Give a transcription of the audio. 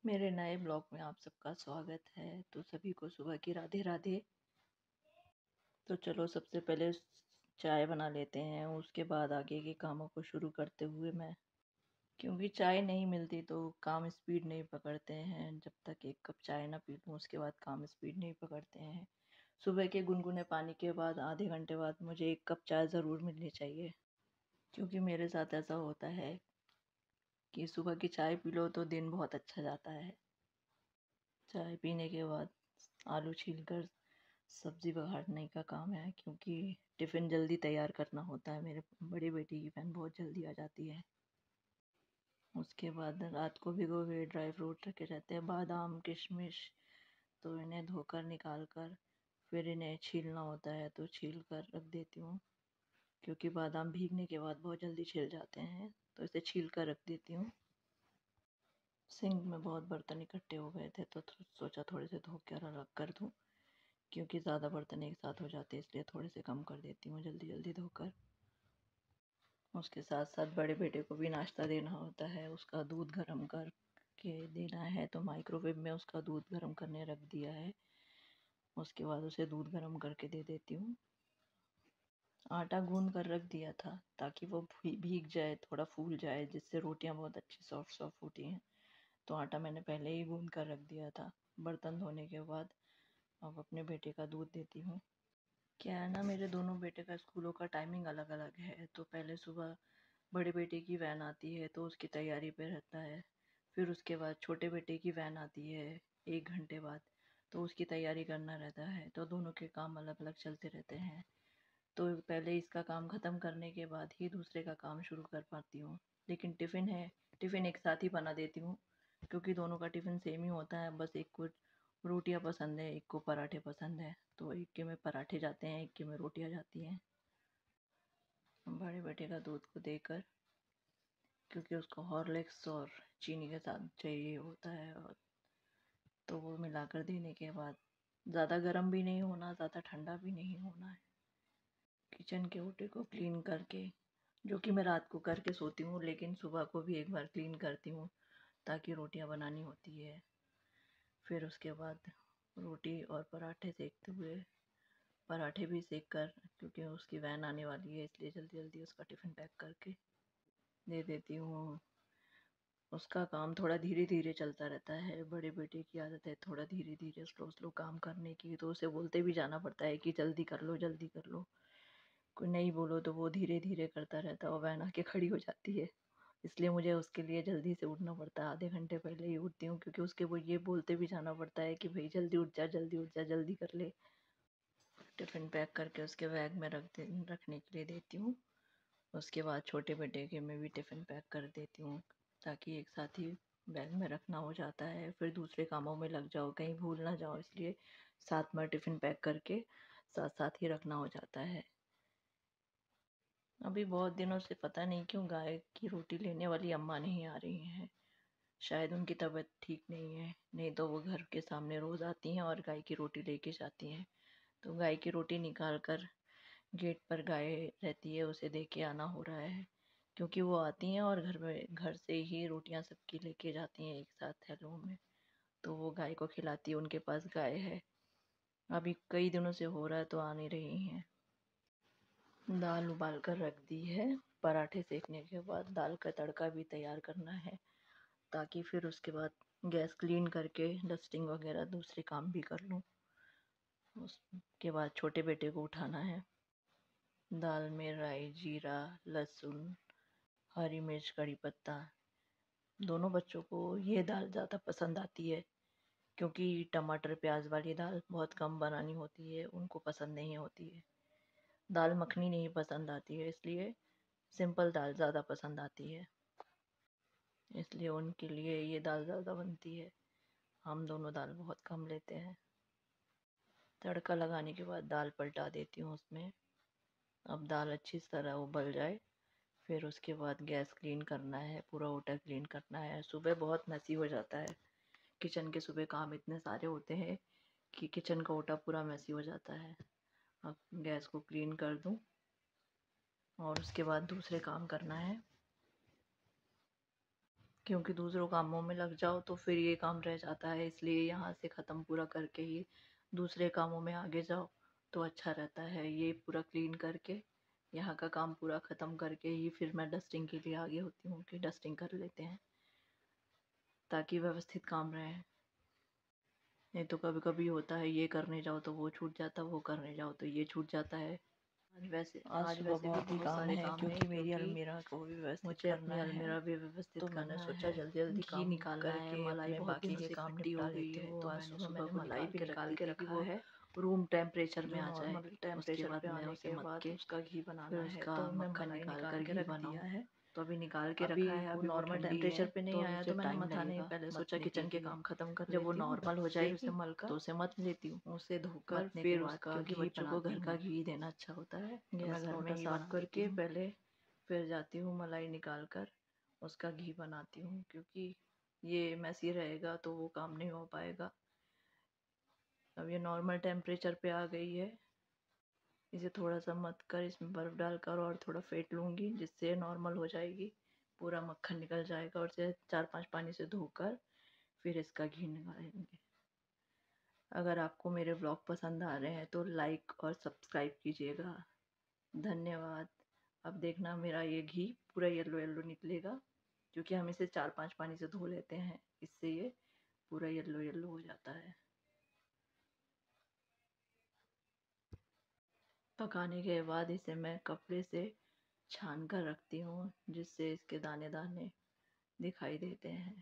میرے نئے بلاگ میں آپ سب کا سواگت ہے۔ تو سبھی کو صبح کی رادھے رادھے۔ تو چلو سب سے پہلے چائے بنا لیتے ہیں، اس کے بعد آگے کے کاموں کو شروع کرتے ہوئے کیونکہ چائے نہیں ملتی تو کام اسپیڈ نہیں پکڑتے ہیں۔ جب تک ایک کپ چائے نہ پی لوں اس کے بعد کام اسپیڈ نہیں پکڑتے ہیں۔ صبح کے گنگنے پانی کے بعد آدھے گھنٹے بعد مجھے ایک کپ چائے ضرور ملنی چاہیے، کیونکہ میرے ساتھ ایسا ہوتا ہے کہ صبح کی چائے پی لو تو دن بہت اچھا جاتا ہے۔ چائے پینے کے بعد آلو چھیل کر سبزی بگھارنے کا کام ہے، کیونکہ ٹفن جلدی تیار کرنا ہوتا ہے۔ میرے بڑی بیٹی کی بہن بہت جلدی آ جاتی ہے۔ اس کے بعد رات کو بھگو ہوئے ڈرائی فروٹ رکھے رہتے ہیں، بادام کشمش، تو انہیں دھو کر نکال کر پھر انہیں چھیلنا ہوتا ہے، تو چھیل کر رکھ دیتی ہوں، کیونکہ بادام بھیگنے کے بعد بہت جلدی چھل جاتے ہیں، تو اسے چھیل کر رکھ دیتی ہوں۔ سنک میں بہت برتن اکٹھے ہو گئے تھے تو سوچا تھوڑے سے دھو کر رکھ کر دوں، کیونکہ زیادہ برتن ایک ساتھ ہو جاتے اس لیے تھوڑے سے کم کر دیتی ہوں جلدی جلدی دھو کر۔ اس کے ساتھ ساتھ بڑے بیٹے کو بھی ناشتہ دینا ہوتا ہے، اس کا دودھ گرم کر کے دینا ہے، تو مائکرو ویو میں اس کا دودھ گرم کرنے رکھ دیا ہے۔ اس کے بعد اسے دودھ گرم کر کے دے دیتی ہوں۔ آٹا گوندھ کر رکھ دیا تھا تاکہ وہ بھیگ جائے، تھوڑا پھول جائے، جس سے روٹیاں بہت اچھی سافٹ ہوتی ہیں۔ تو آٹا میں نے پہلے ہی گوندھ کر رکھ دیا تھا۔ برتن دھونے کے بعد اب اپنے بیٹے کا دودھ دیتی ہوں۔ کیا ہے نا، میرے دونوں بیٹے کا اسکولوں کا ٹائمنگ الگ الگ ہے، تو پہلے صبح بڑے بیٹے کی وین آتی ہے تو اس کی تیاری پہ رہتا ہے، پھر اس کے بعد چھوٹے بیٹے کی وین آتی ہے 1 گھنٹے بعد، تو اس کی تیاری کرنا رہتا ہے، تو دونوں کے کام الگ الگ چلتے رہتے ہیں۔ تو پہلے اس کا کام ختم کرنے کے بعد ہی دوسرے کا کام شروع کر پاتی ہوں۔ لیکن ٹفن ایک ساتھ ہی بنا دیتی ہوں، کیونکہ دونوں کا ٹفن سیم ہی ہوتا ہے، بس ایک کو روٹیاں پسند ہے، ایک کو پراٹھے پسند ہے، تو ایک کے میں پراٹھے جاتے ہیں، ایک کے میں روٹیاں جاتی ہیں۔ بڑے بیٹے کا دودھ کو دے کر، کیونکہ اس کو ہارلکس اور چینی کے ساتھ چاہیے ہوتا ہے، تو وہ ملا کر دینے کے بعد زیادہ گرم بھی نہیں ہونا، زیادہ ٹھنڈا بھی نہیں ہونا ہے۔ کچن کے اوٹے کو کلین کر کے، جو کہ میں رات کو کر کے سوتی ہوں، لیکن صبح کو بھی ایک بار کلین کرتی ہوں تاکہ روٹیاں بنانی ہوتی ہے۔ پھر اس کے بعد روٹی اور پراٹھے سیکتے ہوئے، پراٹھے بھی سیک کر، کیونکہ اس کی وین آنے والی ہے اس لیے جلدی جلدی اس کا ٹفن پیک کر کے دے دیتی ہوں۔ اس کا کام تھوڑا دھیرے دھیرے چلتا رہتا ہے، بڑے بیٹے کی عادت ہے تھوڑا دھیرے دھیرے سلو کام کرنے کی، تو اسے بولتے بھی جانا پڑتا ہے کہ جلدی کر لو جلدی کر لو۔ کوئی نہیں بولو تو وہ دھیرے دھیرے کرتا رہتا ہے اور وین آ کے کھڑی ہو جاتی ہے، اس لیے مجھے اس کے لیے جلدی سے اٹھنا پڑتا ہے۔ آدھے گھنٹے پہلے ہی اٹھتی ہوں، کیونکہ اس کے وہ یہ بولتے بھی جانا پڑتا ہے کہ بھئی جلدی اٹھ جا جلدی اٹھ جا جلدی کر لے۔ ٹفن پیک کر کے اس کے بیگ میں رکھنے کے لیے دیتی ہوں۔ اس کے بعد چھوٹے بیٹے کے میں بھی ٹفن پیک کر دیتی ہوں، تاکہ ایک ساتھ ہی بیگ میں رکھنا ہو جاتا ہے، پھر دوسرے کاموں میں لگ جاؤ کہیں بھول نہ جاؤ، اس لیے ساتھ میں ٹفن پیک کر کے ساتھ ساتھ ہی رکھنا ہو جاتا ہے۔ ابھی بہت دنوں سے پتہ نہیں کیوں گائے کی روٹی لینے والی اماں نہیں آ رہی ہیں، شاید ان کی طبیعت ٹھیک نہیں ہے، نہیں تو وہ گھر کے سامنے روز آتی ہیں اور گائے کی روٹی لے کے جاتی ہیں۔ تو گائے کی روٹی نکال کر گیٹ پر گائے رہتی ہے اسے دے کے آنا ہو رہا ہے، کیونکہ وہ آتی ہیں اور گھر سے ہی روٹیاں سب کی لے کے جاتی ہیں ایک ساتھ تھیلوں میں، تو وہ گائے کو کھلاتی ہے، ان کے پاس گائے ہے۔ ابھی کئی دنوں سے ہو رہا ہے تو آ نہیں رہی ہیں۔ دال ابال کر رکھ دی ہے، پراٹھے سیکنے کے بعد دال کا تڑکا بھی تیار کرنا ہے، تاکہ پھر اس کے بعد گیس کلین کر کے ڈسٹنگ وغیرہ دوسرے کام بھی کر لوں۔ اس کے بعد چھوٹے بیٹے کو اٹھانا ہے۔ دال میں رائی، جیرا، لہسن، ہری مرچ، کڑی پتہ، دونوں بچوں کو یہ دال زیادہ پسند آتی ہے، کیونکہ ٹماٹر پیاز والی دال بہت کم بنانی ہوتی ہے، ان کو پسند نہیں ہوتی ہے۔ دال مکھنی نہیں پسند آتی ہے، اس لیے سمپل دال زیادہ پسند آتی ہے، اس لیے ان کے لیے یہ دال زیادہ بنتی ہے، ہم دونوں دال بہت کم لیتے ہیں۔ تڑکا لگانے کے بعد دال پلٹا دیتی ہوں اس میں۔ اب دال اچھی طرح ابل جائے، پھر اس کے بعد گیس کلین کرنا ہے، پورا اوٹا کلین کرنا ہے۔ صبح بہت میسی ہو جاتا ہے، کچن کے صبح کام اتنے سارے ہوتے ہیں کہ کچن کا اوٹا پورا میسی ہو جاتا ہے۔ اب گیس کو کلین کر دوں اور اس کے بعد دوسرے کام کرنا ہے۔ کیونکہ دوسروں کاموں میں لگ جاؤ تو پھر یہ کام رہ جاتا ہے، اس لیے یہاں سے ختم پورا کر کے ہی دوسرے کاموں میں آگے جاؤ تو اچھا رہتا ہے۔ یہ پورا کلین کر کے یہاں کا کام پورا ختم کر کے ہی پھر میں ڈسٹنگ کے لیے آگے ہوتی ہوں کہ ڈسٹنگ کر لیتے ہیں تاکہ ویوستھت کام رہے۔ نہیں تو کبھی کبھی ہوتا ہے یہ کرنے جاؤ تو وہ چھوٹ جاتا، وہ کرنے جاؤ تو یہ چھوٹ جاتا ہے۔ آج ویسے بھی بہت سارے کام ہیں کیونکہ میری المیرا کو بھی ویوستھت کرنا ہے، المیرا بھی ویوستھت کرنا ہے، میں نے سوچا جلدی جلدی گھی کام نکالنا کر ہے، کے ملائی اپنے بہت باقی دنوں کے سے کام کھٹی نپٹا ہو گئی لیتی ہے ہوں۔ تو آج میں نے صبح کو ملائی بھی نکال نکال کے کے رکھی رکھا وہ ہے روم ٹیمپریچر میں جو آ جائے، نارمل اس کے ٹیمپریچر بعد پہ میں آنے اسے کے مت بعد کے اس کا گھی پھر بنانا اس ہے، کا تو میں مکھن ملائی نکال نکال کر کے گھی رکھ بناؤں۔ دیا ہے۔ تو ابھی نکال کے ابھی رکھا ہے، ابھی وہ نارمل ٹھنڈی ہے ٹیمپریچر پہ نہیں تو آیا اسے تو میں نے ٹائم متھا لگے نہیں، گا پہلے سوچا متنے کے کچن کے لیے۔ کام ختم کر جب وہ لیتی ہوں، نارمل ہو پھر جائے اسے گی مل کر تو اسے مت لیتی ہوں، اسے دھو کر متنے کے پھر اس بعد کا کیونکہ گھی بچوں کو بناتی گھر کا ہوں۔ گھی دینا اچھا ہوتا ہے، تو میں گیس گھر میں لوٹا ہی صاف بنا کر دیتی کے ہوں۔ پہلے پھر جاتی ہوں ملائی نکال کر اس کا گھی بناتی ہوں، کیونکہ یہ میسی رہے گا تو وہ کام نہیں ہو پائے گا۔ اب یہ نارمل ٹیمپریچر پہ آ گئی ہے، اسے تھوڑا سا مت کر اس میں برف ڈال کر اور تھوڑا پھینٹ لوں گی جس سے نارمل ہو جائے گی، پورا مکھن نکل جائے گا، اور اسے 4-5 پانی سے دھو کر پھر اس کا گھی نکالیں گے۔ اگر آپ کو میرے بلاگ پسند آ رہے ہیں تو لائک اور سبسکرائب کیجیے گا۔ دھنیہ واد۔ اب دیکھنا میرا یہ گھی پورا یلو یلو نکلے گا، کیونکہ ہم اسے 4-5 پانی سے دھو لیتے ہیں، اس سے یہ پورا یلو یلو ہو جاتا ہے۔ پکانے کے بعد اسے میں کپڑے سے چھان کر رکھتی ہوں جس سے اس کے دانے دانے دکھائی دیتے ہیں۔